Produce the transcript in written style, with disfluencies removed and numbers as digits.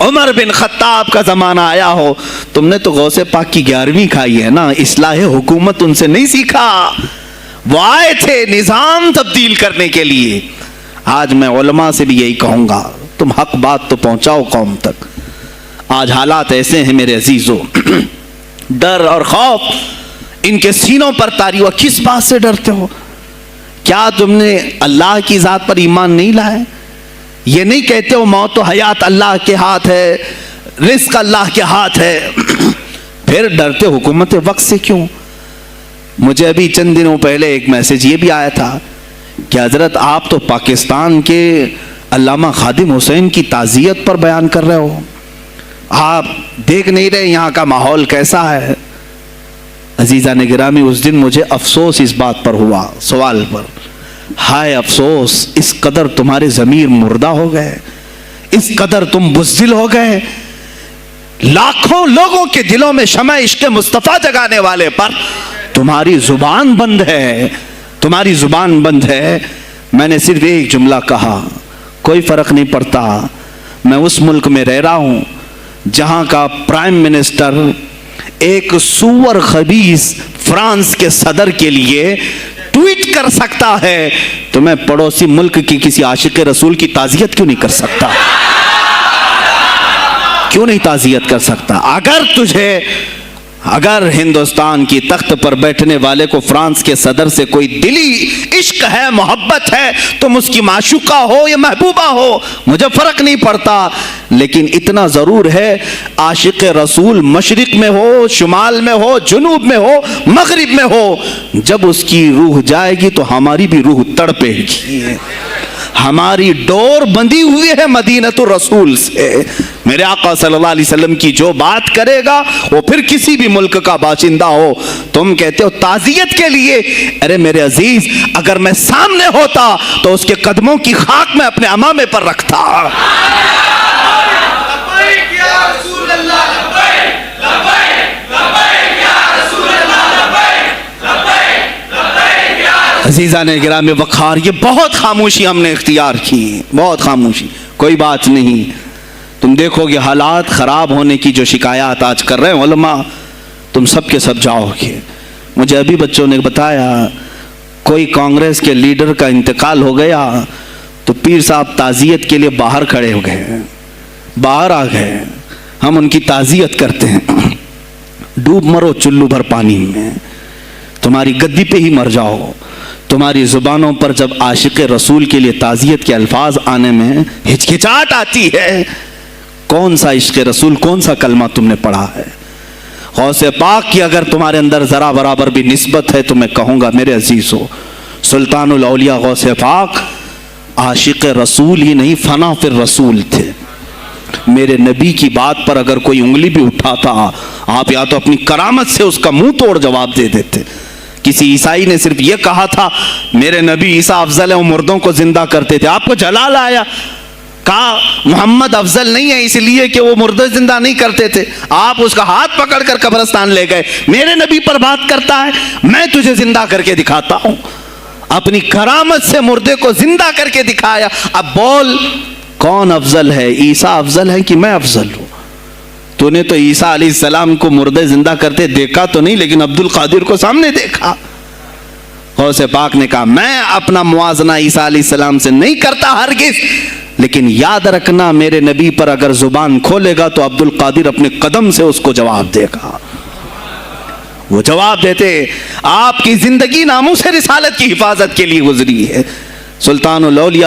عمر بن خطاب کا زمانہ آیا ہو، تم نے تو غوث پاک کی 11ویں کھائی ہے نا، اصلاح حکومت ان سے نہیں سیکھا، وہ آئے تھے نظام تبدیل کرنے کے لیے۔ آج میں علماء سے بھی یہی کہوں گا، تم حق بات تو پہنچاؤ قوم تک۔ آج حالات ایسے ہیں میرے عزیزوں، ڈر اور خوف ان کے سینوں پر طاری ہوا۔ کس بات سے ڈرتے ہو؟ کیا تم نے اللہ کی ذات پر ایمان نہیں لائے؟ یہ نہیں کہتے ہو موت و حیات اللہ کے ہاتھ ہے، رزق اللہ کے ہاتھ ہے، پھر ڈرتے حکومت وقت سے کیوں؟ مجھے ابھی چند دنوں پہلے ایک میسج یہ بھی آیا تھا کہ حضرت آپ تو پاکستان کے علامہ خادم حسین کی تعزیت پر بیان کر رہے ہو، آپ دیکھ نہیں رہے یہاں کا ماحول کیسا ہے؟ عزیزان گرامی، اس دن مجھے افسوس اس بات پر ہوا، سوال پر، ہائے افسوس، اس قدر تمہارے ضمیر مردہ ہو گئے، اس قدر تم بزدل ہو گئے، لاکھوں لوگوں کے دلوں میں شمع عشق مصطفیٰ جگانے والے پر تمہاری زبان بند ہے، تمہاری زبان بند ہے۔ میں نے صرف ایک جملہ کہا، کوئی فرق نہیں پڑتا، میں اس ملک میں رہ رہا ہوں جہاں کا پرائم منسٹر ایک سور خبیث فرانس کے صدر کے لیے ٹویٹ کر سکتا ہے، تو میں پڑوسی ملک کی کسی عاشق رسول کی تعزیت کیوں نہیں کر سکتا؟ کیوں نہیں تعزیت کر سکتا؟ اگر ہندوستان کی تخت پر بیٹھنے والے کو فرانس کے صدر سے کوئی دلی عشق ہے، محبت ہے، تم اس کی معشوقہ ہو یا محبوبہ ہو، مجھے فرق نہیں پڑتا، لیکن اتنا ضرور ہے عاشق رسول مشرق میں ہو، شمال میں ہو، جنوب میں ہو، مغرب میں ہو، جب اس کی روح جائے گی تو ہماری بھی روح تڑپے گی۔ ہماری ڈور بندھی ہوئی ہے مدینۃ الرسول سے، میرے آقا صلی اللہ علیہ وسلم کی جو بات کرے گا وہ پھر کسی بھی ملک کا باشندہ ہو۔ تم کہتے ہو تعزیت کے لیے، ارے میرے عزیز، اگر میں سامنے ہوتا تو اس کے قدموں کی خاک میں اپنے امامے پر رکھتا۔ عزیزان گرامی وقار، یہ بہت خاموشی ہم نے اختیار کی، بہت خاموشی، کوئی بات نہیں۔ تم دیکھو گے حالات خراب ہونے کی جو شکایات آج کر رہے ہیں علماء، تم سب کے سب جاؤ گے۔ مجھے ابھی بچوں نے بتایا کوئی کانگریس کے لیڈر کا انتقال ہو گیا تو پیر صاحب تعزیت کے لیے باہر کھڑے ہو گئے، باہر آ گئے، ہم ان کی تعزیت کرتے ہیں۔ ڈوب مرو چلو بھر پانی میں، تمہاری گدی پہ ہی مر جاؤ۔ تمہاری زبانوں پر جب عاشق رسول کے لیے تعزیت کے الفاظ آنے میں ہچکچاہٹ آتی ہے، کون سا عشق رسول، کون سا کلمہ تم نے پڑھا ہے؟ غوث پاک کی اگر تمہارے اندر ذرا برابر بھی نسبت ہے تو میں کہوں گا میرے عزیزو، سلطان الاولیاء غوث پاک عاشق رسول ہی نہیں، فنا فی الرسول تھے۔ میرے نبی کی بات پر اگر کوئی انگلی بھی اٹھاتا، آپ یا تو اپنی کرامت سے اس کا منہ توڑ جواب دے دیتے۔ کسی عیسائی نے صرف یہ کہا تھا میرے نبی عیسیٰ افضل ہے، وہ مردوں کو زندہ کرتے تھے، آپ کو جلال آیا، کہا محمد افضل نہیں ہے اس لیے کہ وہ مردے زندہ نہیں کرتے تھے، آپ اس کا ہاتھ پکڑ کر قبرستان لے گئے۔ میرے نبی پر بات کرتا ہے، میں تجھے زندہ کر کے دکھاتا ہوں، اپنی کرامت سے مردے کو زندہ کر کے دکھایا۔ اب بول کون افضل ہے، عیسیٰ افضل ہے کہ میں افضل ہوں؟ تو نے تو عیسیٰ علیہ السلام کو مردے زندہ کرتے دیکھا تو نہیں، لیکن عبد القادر کو سامنے دیکھا۔ غوث پاک نے کہا میں اپنا موازنہ عیسیٰ علیہ السلام سے نہیں کرتا ہرگز، لیکن یاد رکھنا میرے نبی پر اگر زبان کھولے گا تو عبد القادر اپنے قدم سے اس کو جواب دے گا۔ وہ جواب دیتے، آپ کی زندگی ناموس رسالت کی حفاظت کے لیے گزری ہے۔ سلطان الاولیاء